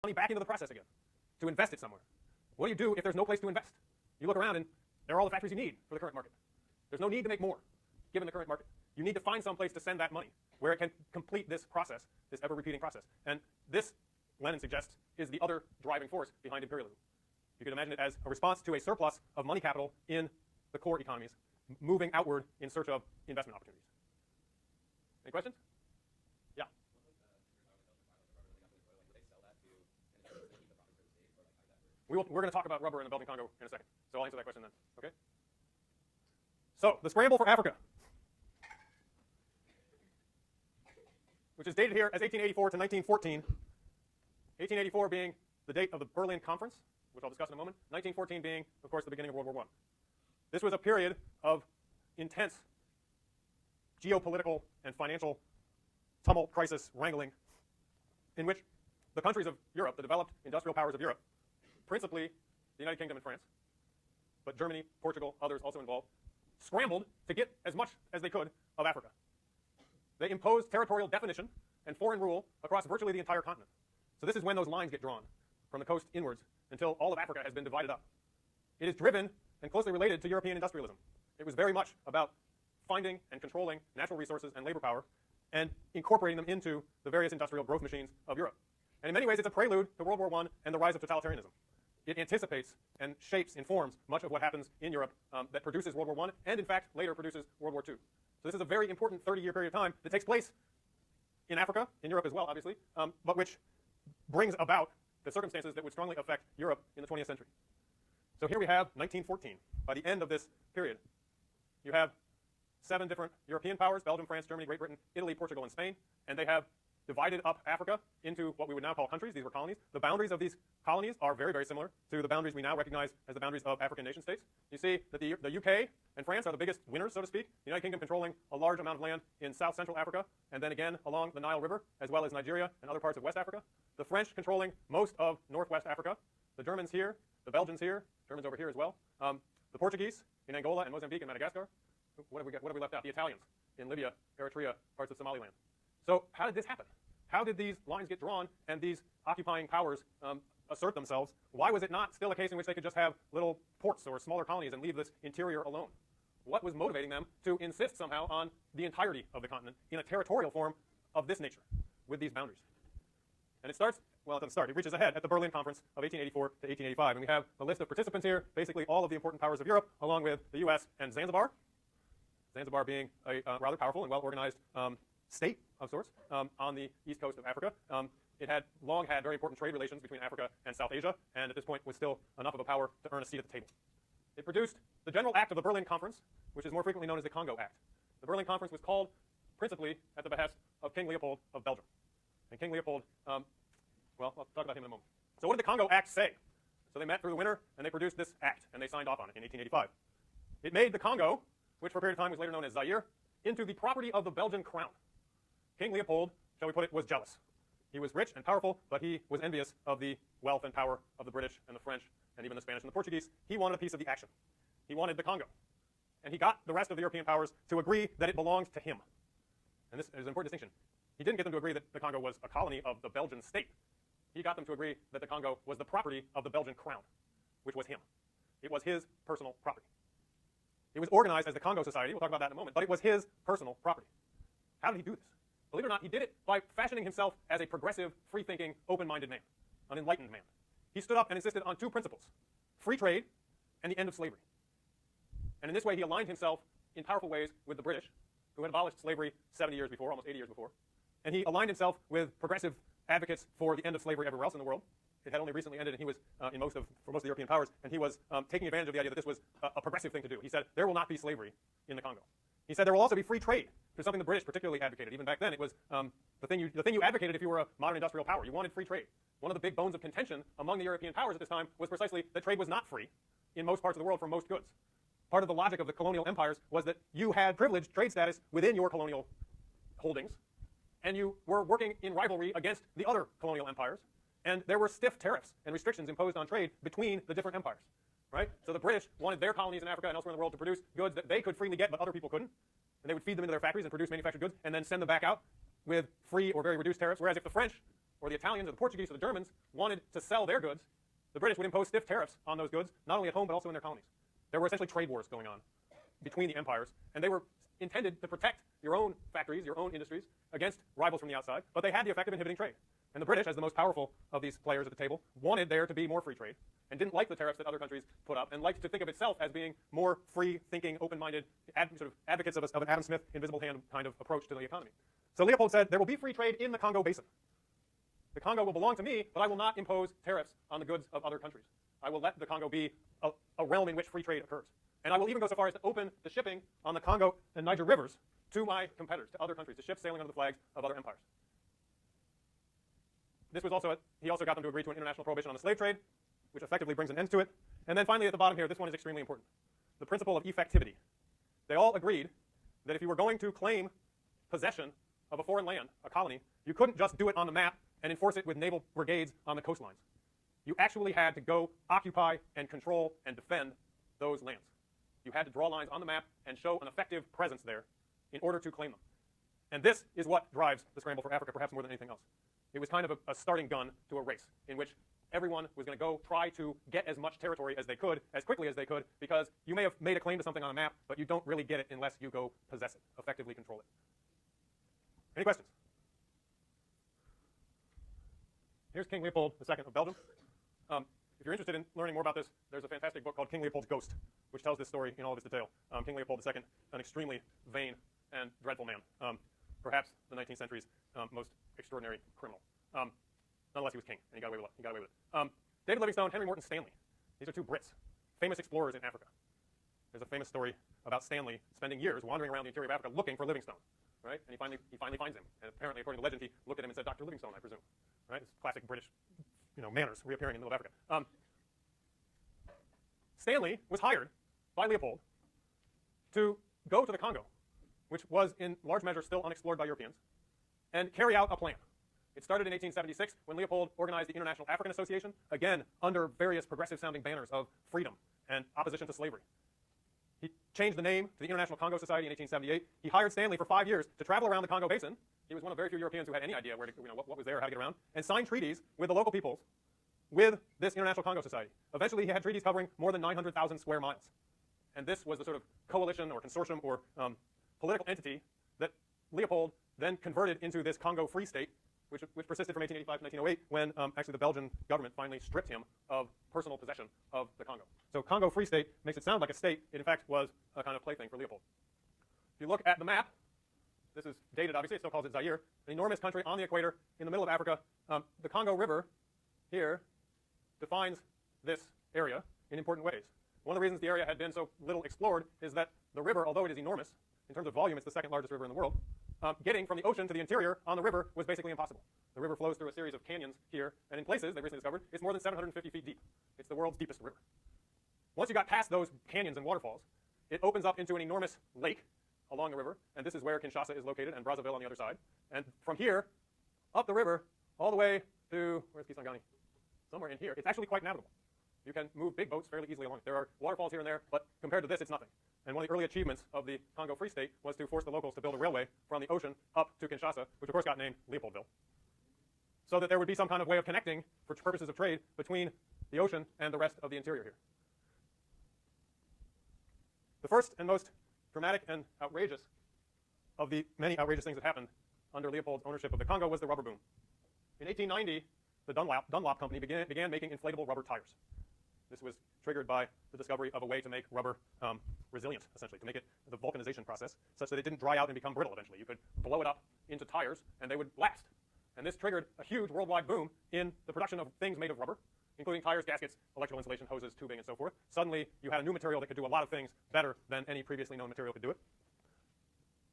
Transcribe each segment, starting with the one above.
money back into the process again, to invest it somewhere. What do you do if there's no place to invest? You look around and there are all the factories you need for the current market. There's no need to make more, given the current market. You need to find some place to send that money where it can complete this process, this ever-repeating process. And this, Lenin suggests, is the other driving force behind imperialism. You can imagine it as a response to a surplus of money capital in the core economies, moving outward in search of investment opportunities. Any questions? Yeah. We're going to talk about rubber in the Belgian Congo in a second, so I'll answer that question then. Okay. So the scramble for Africa, which is dated here as 1884 to 1914. 1884 being the date of the Berlin Conference, which I'll discuss in a moment. 1914 being, of course, the beginning of World War I. This was a period of intense geopolitical and financial tumult, crisis, wrangling, in which the countries of Europe, the developed industrial powers of Europe, principally the United Kingdom and France, but Germany, Portugal, others also involved, scrambled to get as much as they could of Africa. They imposed territorial definition and foreign rule across virtually the entire continent. So this is when those lines get drawn from the coast inwards until all of Africa has been divided up. It is driven and closely related to European industrialism. It was very much about finding and controlling natural resources and labor power and incorporating them into the various industrial growth machines of Europe. And in many ways, it's a prelude to World War I and the rise of totalitarianism. It anticipates and shapes, informs much of what happens in Europe that produces World War I and, in fact, later produces World War II. So this is a very important 30-year period of time that takes place in Africa, in Europe as well, obviously, but which brings about the circumstances that would strongly affect Europe in the 20th century. So here we have 1914. By the end of this period, you have 7 different European powers: Belgium, France, Germany, Great Britain, Italy, Portugal, and Spain. And they have divided up Africa into what we would now call countries. These were colonies. The boundaries of these colonies are very, very similar to the boundaries we now recognize as the boundaries of African nation states. You see that the UK and France are the biggest winners, so to speak. The United Kingdom controlling a large amount of land in South Central Africa, and then again along the Nile River, as well as Nigeria and other parts of West Africa. The French controlling most of Northwest Africa. The Germans here, the Belgians here, Germans over here as well. The Portuguese in Angola and Mozambique and Madagascar. What have we left out? The Italians in Libya, Eritrea, parts of Somaliland. So how did this happen? How did these lines get drawn and these occupying powers assert themselves? Why was it not still a case in which they could just have little ports or smaller colonies and leave this interior alone? What was motivating them to insist somehow on the entirety of the continent in a territorial form of this nature with these boundaries? And it starts, well, it doesn't start. It reaches ahead at the Berlin Conference of 1884 to 1885. And we have a list of participants here, basically all of the important powers of Europe, along with the U.S. and Zanzibar. Zanzibar being a rather powerful and well-organized state of sorts on the east coast of Africa. It had long had very important trade relations between Africa and South Asia, and at this point was still enough of a power to earn a seat at the table. It produced the General Act of the Berlin Conference, which is more frequently known as the Congo Act. The Berlin Conference was called principally at the behest of King Leopold of Belgium. And King Leopold, well, I'll talk about him in a moment. So what did the Congo Act say? So they met through the winter, and they produced this act, and they signed off on it in 1885. It made the Congo, which for a period of time was later known as Zaire, into the property of the Belgian crown. King Leopold, shall we put it, was jealous. He was rich and powerful, but he was envious of the wealth and power of the British and the French and even the Spanish and the Portuguese. He wanted a piece of the action. He wanted the Congo. And he got the rest of the European powers to agree that it belonged to him. And this is an important distinction. He didn't get them to agree that the Congo was a colony of the Belgian state. He got them to agree that the Congo was the property of the Belgian crown, which was him. It was his personal property. It was organized as the Congo Society. We'll talk about that in a moment. But it was his personal property. How did he do this? Believe it or not, he did it by fashioning himself as a progressive, free-thinking, open-minded man, an enlightened man. He stood up and insisted on 2 principles: free trade and the end of slavery. And in this way, he aligned himself in powerful ways with the British, who had abolished slavery 70 years before, almost 80 years before. And he aligned himself with progressive advocates for the end of slavery everywhere else in the world. It had only recently ended, and he was for most of the European powers, and he was taking advantage of the idea that this was a progressive thing to do. He said, there will not be slavery in the Congo. He said there will also be free trade, which is something the British particularly advocated. Even back then, it was the thing you advocated if you were a modern industrial power. You wanted free trade. One of the big bones of contention among the European powers at this time was precisely that trade was not free in most parts of the world for most goods. Part of the logic of the colonial empires was that you had privileged trade status within your colonial holdings, and you were working in rivalry against the other colonial empires, and there were stiff tariffs and restrictions imposed on trade between the different empires. Right? So the British wanted their colonies in Africa and elsewhere in the world to produce goods that they could freely get but other people couldn't. And they would feed them into their factories and produce manufactured goods and then send them back out with free or very reduced tariffs. Whereas if the French or the Italians or the Portuguese or the Germans wanted to sell their goods, the British would impose stiff tariffs on those goods, not only at home but also in their colonies. There were essentially trade wars going on between the empires, and they were intended to protect your own factories, your own industries, against rivals from the outside, but they had the effect of inhibiting trade. And the British, as the most powerful of these players at the table, wanted there to be more free trade, and didn't like the tariffs that other countries put up, and liked to think of itself as being more free-thinking, open-minded, sort of advocates of an Adam Smith, invisible hand kind of approach to the economy. So Leopold said, there will be free trade in the Congo Basin. The Congo will belong to me, but I will not impose tariffs on the goods of other countries. I will let the Congo be a realm in which free trade occurs. And I will even go so far as to open the shipping on the Congo and Niger rivers to my competitors, to other countries, to ships sailing under the flags of other empires. This was also, he also got them to agree to an international prohibition on the slave trade, which effectively brings an end to it. And then finally at the bottom here, this one is extremely important. The principle of effectivity. They all agreed that if you were going to claim possession of a foreign land, a colony, you couldn't just do it on the map and enforce it with naval brigades on the coastlines. You actually had to go occupy and control and defend those lands. You had to draw lines on the map and show an effective presence there in order to claim them. And this is what drives the scramble for Africa, perhaps more than anything else. It was kind of a starting gun to a race in which everyone was going to go try to get as much territory as they could, as quickly as they could, because you may have made a claim to something on a map, but you don't really get it unless you go possess it, effectively control it. Any questions? Here's King Leopold II of Belgium. If you're interested in learning more about this, there's a fantastic book called King Leopold's Ghost, which tells this story in all of its detail. King Leopold II, an extremely vain and dreadful man, perhaps the 19th century's most extraordinary criminal. Nonetheless, he was king, and he got away with it. David Livingstone, Henry Morton Stanley. These are two Brits, famous explorers in Africa. There's a famous story about Stanley spending years wandering around the interior of Africa looking for Livingstone, right? And he finally finds him. And apparently, according to legend, he looked at him and said, "Dr. Livingstone, I presume." Right? It's classic British, manners reappearing in the middle of Africa. Stanley was hired by Leopold to go to the Congo, which was in large measure still unexplored by Europeans, and carry out a plan. It started in 1876 when Leopold organized the International African Association, again under various progressive-sounding banners of freedom and opposition to slavery. He changed the name to the International Congo Society in 1878. He hired Stanley for 5 years to travel around the Congo Basin. He was one of very few Europeans who had any idea where to, what was there, how to get around, and signed treaties with the local peoples with this International Congo Society. Eventually, he had treaties covering more than 900,000 square miles. And this was the sort of coalition or consortium or political entity that Leopold then converted into this Congo Free State, which persisted from 1885 to 1908, when actually the Belgian government finally stripped him of personal possession of the Congo. So Congo Free State makes it sound like a state. It, in fact, was a kind of plaything for Leopold. If you look at the map, this is dated, obviously. It still calls it Zaire, an enormous country on the equator in the middle of Africa. The Congo River here defines this area in important ways. One of the reasons the area had been so little explored is that the river, although it is enormous, in terms of volume, it's the second largest river in the world, getting from the ocean to the interior on the river was basically impossible. The river flows through a series of canyons here, and in places, they recently discovered, it's more than 750 feet deep. It's the world's deepest river. Once you got past those canyons and waterfalls, it opens up into an enormous lake along the river, and this is where Kinshasa is located, and Brazzaville on the other side. And from here, up the river, all the way to, where's Kisangani? Somewhere in here. It's actually quite navigable. You can move big boats fairly easily along it. There are waterfalls here and there, but compared to this, it's nothing. And one of the early achievements of the Congo Free State was to force the locals to build a railway from the ocean up to Kinshasa, which of course got named Leopoldville, so that there would be some kind of way of connecting, for purposes of trade, between the ocean and the rest of the interior here. The first and most dramatic and outrageous of the many outrageous things that happened under Leopold's ownership of the Congo was the rubber boom. In 1890, the Dunlop Company began making inflatable rubber tires. This was triggered by the discovery of a way to make rubber resilient, essentially, to make it the vulcanization process, such that it didn't dry out and become brittle eventually. You could blow it up into tires, and they would last. And this triggered a huge worldwide boom in the production of things made of rubber, including tires, gaskets, electrical insulation, hoses, tubing, and so forth. Suddenly, you had a new material that could do a lot of things better than any previously known material could do it.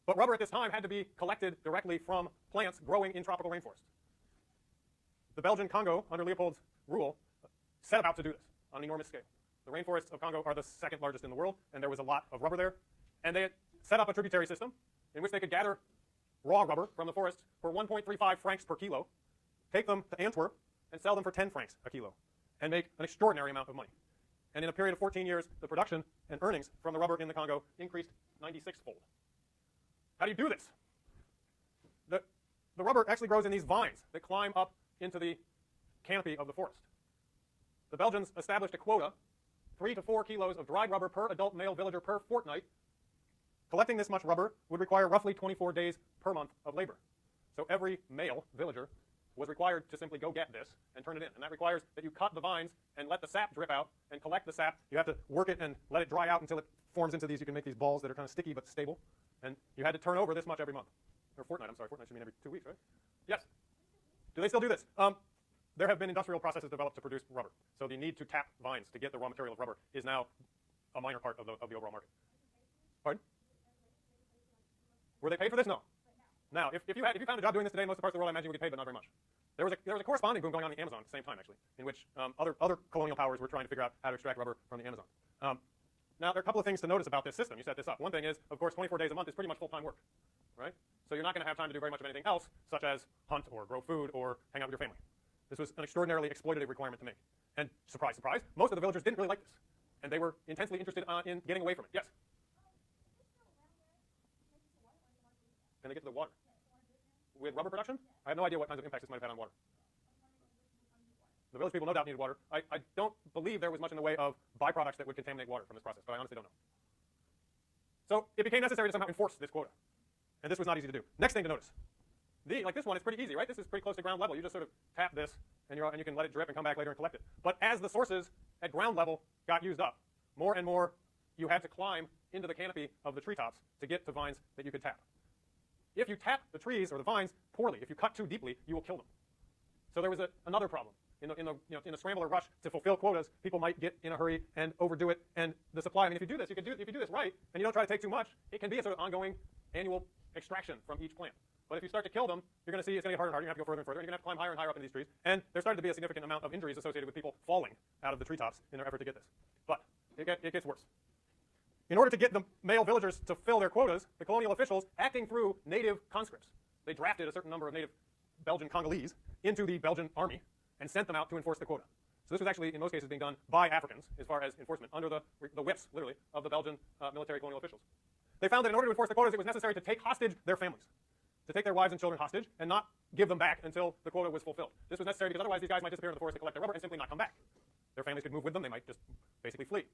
But rubber at this time had to be collected directly from plants growing in tropical rainforests. The Belgian Congo, under Leopold's rule, set about to do this on an enormous scale. The rainforests of Congo are the second largest in the world, and there was a lot of rubber there. And they set up a tributary system in which they could gather raw rubber from the forests for 1.35 francs per kilo, take them to Antwerp, and sell them for 10 francs a kilo, and make an extraordinary amount of money. And in a period of 14 years, the production and earnings from the rubber in the Congo increased 96-fold. How do you do this? The rubber actually grows in these vines that climb up into the canopy of the forest. The Belgians established a quota, 3 to 4 kilos of dried rubber per adult male villager per fortnight. Collecting this much rubber would require roughly 24 days per month of labor. So every male villager was required to simply go get this and turn it in. And that requires that you cut the vines and let the sap drip out and collect the sap. You have to work it and let it dry out until it forms into these. You can make these balls that are kind of sticky but stable. And you had to turn over this much every month. Or fortnight, I'm sorry. Fortnight should mean every 2 weeks, right? Yes. Do they still do this? There have been industrial processes developed to produce rubber. So the need to tap vines to get the raw material of rubber is now a minor part of the overall market. Pardon? Were they paid for this? No. Now, if you found a job doing this today in most of the parts of the world, I imagine you would get paid, but not very much. There was a corresponding boom going on in the Amazon at the same time, actually, in which other colonial powers were trying to figure out how to extract rubber from the Amazon. Now, there are a couple of things to notice about this system. You set this up. One thing is, of course, 24 days a month is pretty much full-time work, right? So you're not going to have time to do very much of anything else, such as hunt or grow food or hang out with your family. This was an extraordinarily exploitative requirement to make. And surprise, surprise, most of the villagers didn't really like this. And they were intensely interested in getting away from it. Yes? Can they get to the water? With rubber production? I have no idea what kinds of impacts this might have had on water. The village people no doubt needed water. I don't believe there was much in the way of byproducts that would contaminate water from this process, but I honestly don't know. So it became necessary to somehow enforce this quota. And this was not easy to do. Next thing to notice. Like this one is pretty easy, right? This is pretty close to ground level. You just sort of tap this, and you can let it drip and come back later and collect it. But as the sources at ground level got used up, more and more you had to climb into the canopy of the treetops to get to vines that you could tap. If you tap the trees or the vines poorly, if you cut too deeply, you will kill them. So there was another problem. In the scramble or rush to fulfill quotas, people might get in a hurry and overdo it. And the supply, I mean, if you do this right, and you don't try to take too much, it can be a sort of ongoing annual extraction from each plant. But if you start to kill them, you're going to see it's going to get harder and harder. You're going to have to go further and further. And you're going to have to climb higher and higher up in these trees. And there started to be a significant amount of injuries associated with people falling out of the treetops in their effort to get this. But it gets worse. In order to get the male villagers to fill their quotas, the colonial officials, acting through native conscripts, they drafted a certain number of native Belgian Congolese into the Belgian army and sent them out to enforce the quota. So this was actually, in most cases, being done by Africans as far as enforcement, under the whips, literally, of the Belgian military colonial officials. They found that in order to enforce the quotas, it was necessary to take hostage their families, to take their wives and children hostage and not give them back until the quota was fulfilled. This was necessary because otherwise these guys might disappear into the forest to collect their rubber and simply not come back. Their families could move with them. They might just basically flee.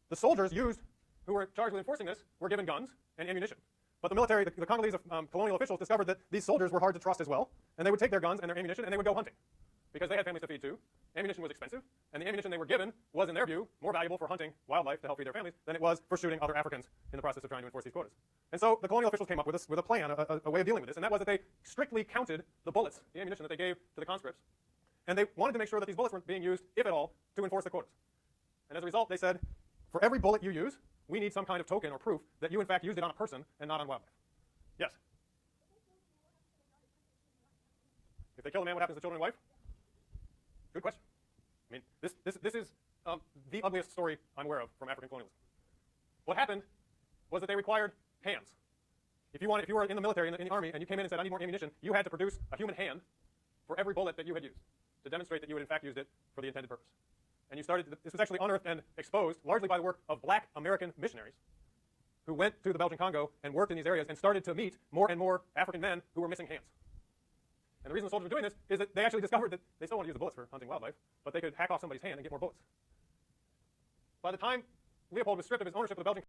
The soldiers who were charged with enforcing this were given guns and ammunition. But the military, the Congolese colonial officials discovered that these soldiers were hard to trust as well, and they would take their guns and their ammunition and they would go hunting because they had families to feed too. Ammunition was expensive, and the ammunition they were given was, in their view, more valuable for hunting wildlife to help feed their families than it was for shooting other Africans in the process of trying to enforce these quotas. And so the colonial officials came up with a plan, a way of dealing with this, and that was that they strictly counted the bullets, the ammunition that they gave to the conscripts, and they wanted to make sure that these bullets weren't being used, if at all, to enforce the quotas. And as a result, they said, for every bullet you use, we need some kind of token or proof that you, in fact, used it on a person and not on wildlife. Yes? If they kill a man, what happens to the children and wife? Good question. I mean, this is the ugliest story I'm aware of from African colonialism. What happened was that they required hands. If you were in the military, in the army, and you came in and said, I need more ammunition, you had to produce a human hand for every bullet that you had used to demonstrate that you had, in fact, used it for the intended purpose. And this was actually unearthed and exposed largely by the work of black American missionaries who went to the Belgian Congo and worked in these areas and started to meet more and more African men who were missing hands. And the reason the soldiers were doing this is that they actually discovered that they still want to use the bullets for hunting wildlife, but they could hack off somebody's hand and get more bullets. By the time Leopold was stripped of his ownership of the Belgian